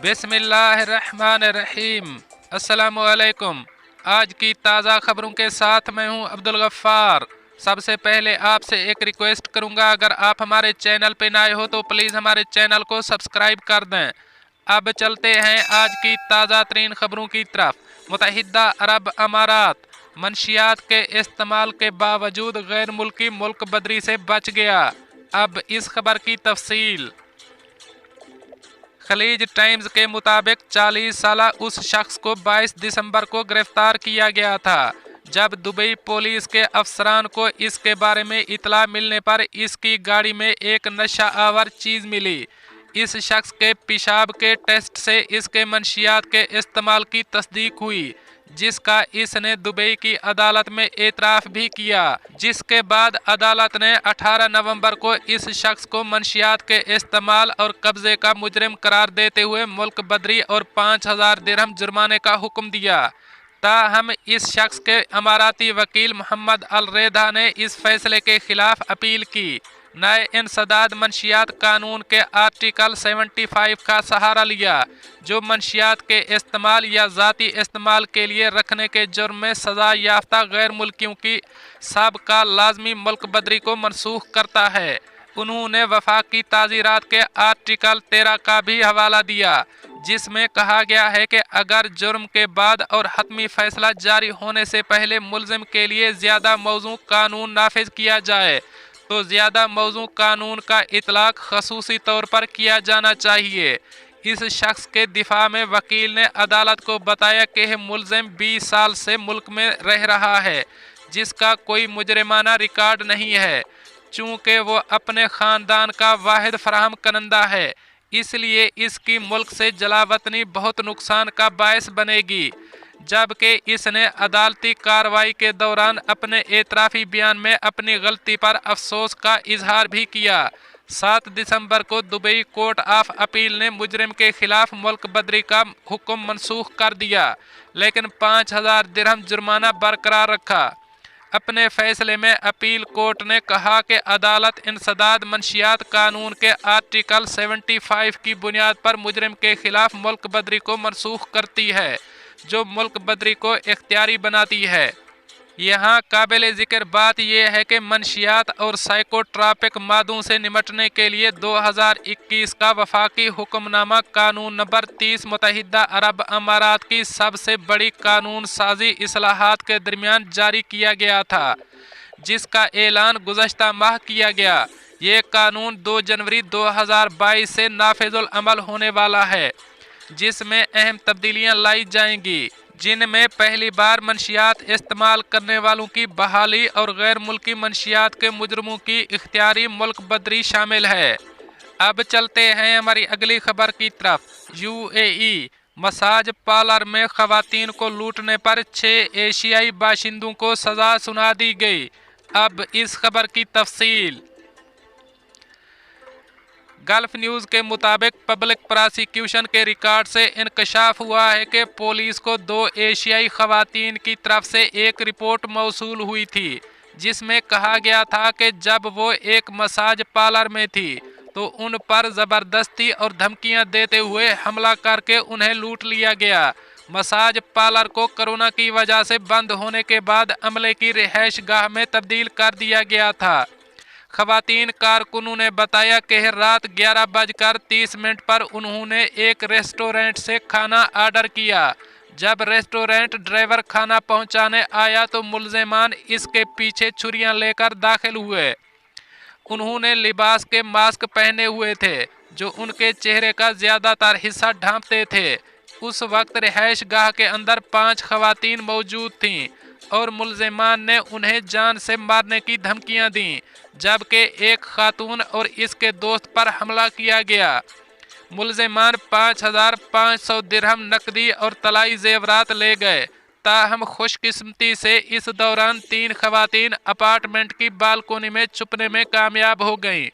बिस्मिल्लाहिर्रहमानिर्रहीम। अस्सलामुअलैकुम। आज की ताज़ा खबरों के साथ मैं हूं अब्दुल गफ्फार। सबसे पहले आपसे एक रिक्वेस्ट करूंगा, अगर आप हमारे चैनल पे नए हो तो प्लीज़ हमारे चैनल को सब्सक्राइब कर दें। अब चलते हैं आज की ताज़ा तरीन खबरों की तरफ। मुत्तहिदा अरब अमारात मंशियात के इस्तेमाल के बावजूद गैर मुल्की मुल्क बदरी से बच गया। अब इस खबर की तफसील। खलीज टाइम्स के मुताबिक 40 साला उस शख्स को 22 दिसंबर को गिरफ्तार किया गया था, जब दुबई पुलिस के अफसरान को इसके बारे में इतला मिलने पर इसकी गाड़ी में एक नशा आवर चीज़ मिली। इस शख्स के पेशाब के टेस्ट से इसके मंशियात के इस्तेमाल की तस्दीक हुई, जिसका इसने दुबई की अदालत में एतराफ़ भी किया, जिसके बाद अदालत ने 18 नवंबर को इस शख्स को मंशियात के इस्तेमाल और कब्ज़े का मुजरिम करार देते हुए मुल्क बदरी और 5000 दिरहम जुर्माने का हुक्म दिया। ताहम इस शख्स के अमाराती वकील मोहम्मद अल रेदा ने इस फैसले के खिलाफ अपील की। नए इंसदाद मंशियात कानून के आर्टिकल 75 का सहारा लिया, जो मंशियात के इस्तेमाल या ज़ाती इस्तेमाल के लिए रखने के जुर्म में सज़ा याफ्ता गैर मुल्कियों की साबका लाजमी मुल्क बदरी को मनसूख करता है। उन्होंने वफाकी ताज़ीरात के आर्टिकल 13 का भी हवाला दिया, जिसमें कहा गया है कि अगर जुर्म के बाद और हतमी फैसला जारी होने से पहले मुल्ज़िम के लिए ज़्यादा मौजू कानून नाफिज किया जाए तो ज़्यादा मौजू कानून का इतलाक खसूसी तौर पर किया जाना चाहिए। इस शख्स के दिफा में वकील ने अदालत को बताया कि मुल्ज़िम 20 साल से मुल्क में रह रहा है, जिसका कोई मुजरिमाना रिकॉर्ड नहीं है। चूँकि वो अपने ख़ानदान का वाहिद फराहम करंदा है, इसलिए इसकी मुल्क से जलावतनी बहुत नुकसान का बायस बनेगी। जबकि इसने अदालती कार्रवाई के दौरान अपने एतराफ़ी बयान में अपनी गलती पर अफसोस का इजहार भी किया। 7 दिसंबर को दुबई कोर्ट ऑफ अपील ने मुजरिम के खिलाफ मुल्क बदरी का हुक्म मनसूख कर दिया, लेकिन 5000 दिरहम जुर्माना बरकरार रखा। अपने फैसले में अपील कोर्ट ने कहा कि अदालत इंसदाद मंशियात कानून के आर्टिकल 75 की बुनियाद पर मुजरिम के खिलाफ मुल्क बदरी को मनसूख करती है, जो मुल्क बदरी को इख्तियारी बनाती है। यहाँ काबिल ज़िक्र बात यह है कि मंशियात और साइकोट्रापिक मादों से निमटने के लिए 2021 का वफाकी हुक्मनामा कानून नंबर 30 मुत्तहिदा अरब अमारात की सबसे बड़ी कानून साजी इस्लाहात के दरमियान जारी किया गया था, जिसका ऐलान गुज़श्ता माह किया गया। ये कानून 2 जनवरी 2022 से नाफिजुल अमल होने वाला है, जिसमें अहम तब्दीलियाँ लाई जाएंगी, जिनमें पहली बार मंशियात इस्तेमाल करने वालों की बहाली और गैर मुल्की मंशियात के मुजरमों की इख्तियारी मुल्क बदरी शामिल है। अब चलते हैं हमारी अगली खबर की तरफ। यूएई मसाज पार्लर में ख़वातीन को लूटने पर 6 एशियाई बाशिंदों को सज़ा सुना दी गई। अब इस खबर की तफसील। गल्फ न्यूज़ के मुताबिक पब्लिक प्रोसिक्यूशन के रिकॉर्ड से इंकशाफ हुआ है कि पुलिस को 2 एशियाई ख़वातीन की तरफ से एक रिपोर्ट मौसूल हुई थी, जिसमें कहा गया था कि जब वो एक मसाज पार्लर में थी तो उन पर ज़बरदस्ती और धमकियां देते हुए हमला करके उन्हें लूट लिया गया। मसाज पार्लर को कोरोना की वजह से बंद होने के बाद अमले की रिहाइश गाह में तब्दील कर दिया गया था। ख़वातीन कारकुनों ने बताया कि रात 11:30 पर उन्होंने एक रेस्टोरेंट से खाना ऑर्डर किया। जब रेस्टोरेंट ड्राइवर खाना पहुंचाने आया तो मुल्ज़िमान इसके पीछे छुरियां लेकर दाखिल हुए। उन्होंने लिबास के मास्क पहने हुए थे, जो उनके चेहरे का ज़्यादातर हिस्सा ढांपते थे। उस वक्त रिहाइश गाह के अंदर 5 ख़वातीन मौजूद थीं और मुल्ज़िमान ने उन्हें जान से मारने की धमकियां दीं, जबकि एक खातून और इसके दोस्त पर हमला किया गया। मुल्ज़िमान 5500 दिरहम नकदी और तलाई जेवरात ले गए। ताहम खुशकिस्मती से इस दौरान 3 ख़वातीन अपार्टमेंट की बालकोनी में छुपने में कामयाब हो गईं।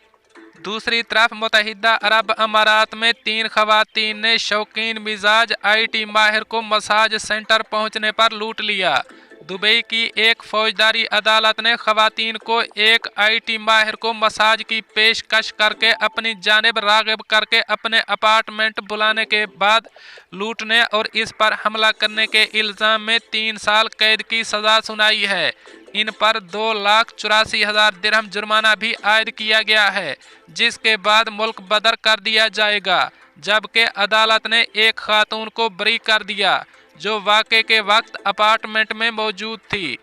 दूसरी तरफ मुत्तहिदा अरब अमारात में 3 ख़वातीन ने शौकीन मिजाज IT माहिर को मसाज सेंटर पहुंचने पर लूट लिया। दुबई की एक फौजदारी अदालत ने खवातीन को एक IT माहिर को मसाज की पेशकश करके अपनी जानिब राग़िब करके अपने अपार्टमेंट बुलाने के बाद लूटने और इस पर हमला करने के इल्ज़ाम में 3 साल कैद की सज़ा सुनाई है। इन पर 2,84,000 दिरहम जुर्माना भी आयद किया गया है, जिसके बाद मुल्क बदर कर दिया जाएगा। जबकि अदालत ने एक खातून को बरी कर दिया जो वाक़े के वक्त अपार्टमेंट में मौजूद थी।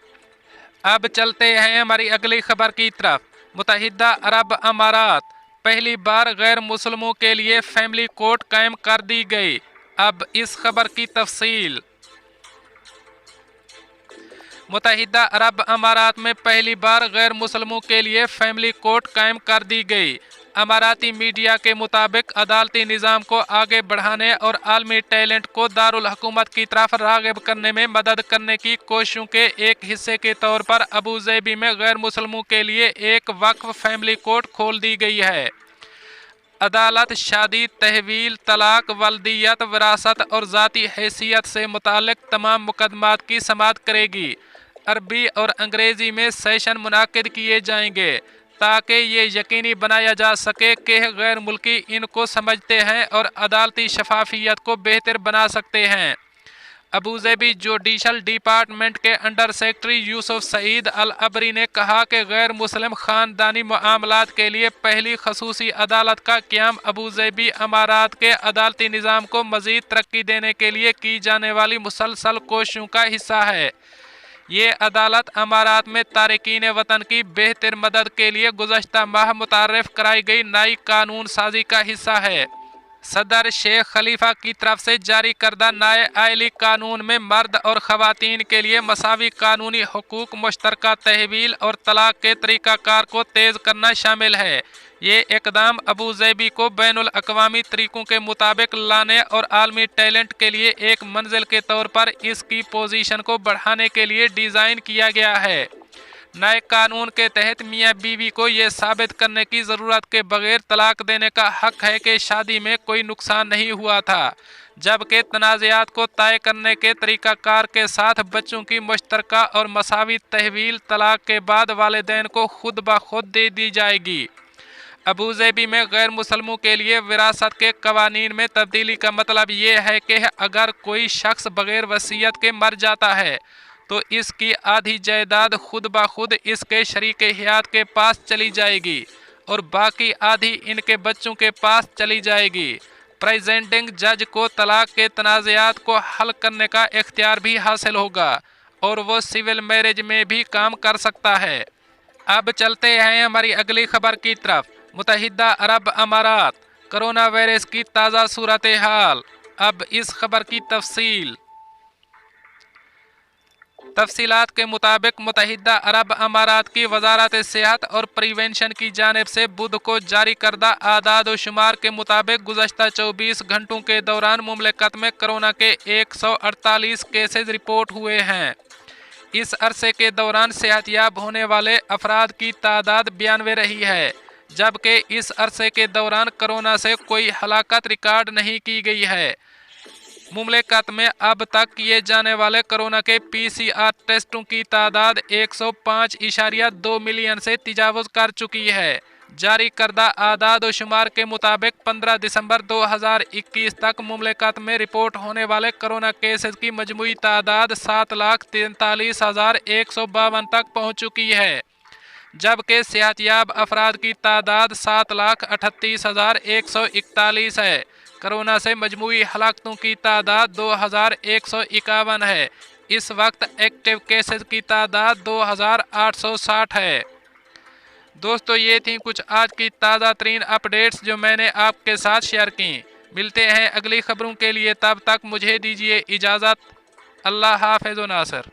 अब चलते हैं हमारी अगली खबर की तरफ। मुत्तहिदा अरब अमारात, पहली बार गैर मुस्लिमों के लिए फैमिली कोर्ट कायम कर दी गई। अब इस खबर की तफसील। मुत्तहिदा अरब अमारात में पहली बार गैर मुस्लिमों के लिए फैमिली कोर्ट कायम कर दी गई। अमाराती मीडिया के मुताबिक अदालती निज़ाम को आगे बढ़ाने और आलमी टैलेंट को दारुल हुकूमत की तरफ राग़िब करने में मदद करने की कोशिशों के एक हिस्से के तौर पर अबू ज़ैबी में गैर मुस्लिमों के लिए एक वक्फ फैमिली कोर्ट खोल दी गई है। अदालत शादी, तहवील, तलाक, वल्दियत, विरासत और ज़ाती हैसियत से मुताल्लिक़ तमाम मुकदमात की समाअत करेगी। अरबी और अंग्रेज़ी में सेशन मुनाकिद किए जाएंगे ताकि ये यकीनी बनाया जा सके कि गैर मुल्की इनको समझते हैं और अदालती शफाफियत को बेहतर बना सकते हैं। अबू ज़ैबी जुडिशल डिपार्टमेंट के अंडर सेक्रेटरी यूसुफ सईद अल अबरी ने कहा कि गैर मुस्लिम ख़ानदानी मामलात के लिए पहली खसूसी अदालत का क़याम अबू ज़ैबी अमारात के अदालती निज़ाम को मज़ीद तरक्की देने के लिए की जाने वाली मुसलसल कोशिशों का हिस्सा है। ये अदालत अमारात में तारिकीन वतन की बेहतर मदद के लिए गुज़श्ता माह मुतारफ़ कराई गई नई कानून साजी का हिस्सा है। सदर शेख खलीफा की तरफ से जारी करदा नए आइली कानून में मर्द और ख़वातीन के लिए मसावी कानूनी हुकूक, मुश्तरका तहवील और तलाक के तरीक़ाकार को तेज़ करना शामिल है। ये इक़दाम अबू ज़ैबी को बैनुल अक़वामी तरीक़ों के मुताबिक लाने और आलमी टैलेंट के लिए एक मंजिल के तौर पर इसकी पोजीशन को बढ़ाने के लिए डिज़ाइन किया गया है। नए कानून के तहत मियाँ बीवी को ये साबित करने की ज़रूरत के बगैर तलाक देने का हक़ है कि शादी में कोई नुकसान नहीं हुआ था, जबकि तनाज़ात को तय करने के तरीक़ाकार के साथ बच्चों की मुश्तरका और मसावी तहवील तलाक के बाद वालिदैन को खुद ब खुद दे दी जाएगी। अबू ज़ैबी में गैर मुसलमों के लिए विरासत के कवानीन में तब्दीली का मतलब ये है कि अगर कोई शख्स बग़ैर वसीयत के मर जाता है तो इसकी आधी जायदाद खुद ब खुद इसके शरीक हयात के पास चली जाएगी और बाकी आधी इनके बच्चों के पास चली जाएगी। प्रेसिडेंट जज को तलाक के तनाज़ात को हल करने का इख्तियार भी हासिल होगा और वो सिविल मैरिज में भी काम कर सकता है। अब चलते हैं हमारी अगली खबर की तरफ। मुत्तहिदा अरब अमारात, कोरोना वायरस की ताज़ा सूरत हाल। अब इस खबर की तफसीलात के मुताबिक मुत्तहिदा अरब अमारात की वजारत सेहत और प्रिवेंशन की जानिब से बुध को जारी करदा आदाद व शुमार के मुताबिक गुज़श्ता 24 घंटों के दौरान मुमलिकत में कोरोना के 148 केसेज रिपोर्ट हुए हैं। इस अरसे के दौरान सेहतयाब होने वाले अफराद की तादाद 92 रही है, जबकि इस अरसे के दौरान कोरोना से कोई हलाकत रिकॉर्ड नहीं की गई है। मुमलिकत में अब तक किए जाने वाले कोरोना के PCR टेस्टों की तादाद 105.2 मिलियन से तजावुज़ कर चुकी है। जारी करदा आदाद व शुमार के मुताबिक 15 दिसंबर 2021 तक मुमलिकत में रिपोर्ट होने वाले कोरोना केसेस की मजमूई तादाद 7,43,152 तक पहुँच चुकी है, जबकि सेहतयाब अफराद की तादाद 7,38,141 है। कोरोना से मजमूई हलाकतों की तादाद 2,151 है। इस वक्त एक्टिव केसेस की तादाद 2,860 है। दोस्तों, ये थी कुछ आज की ताज़ा तरीन अपडेट्स जो मैंने आपके साथ शेयर की। मिलते हैं अगली खबरों के लिए, तब तक मुझे दीजिए इजाज़त। अल्लाह हाफ़िज़ व नासिर।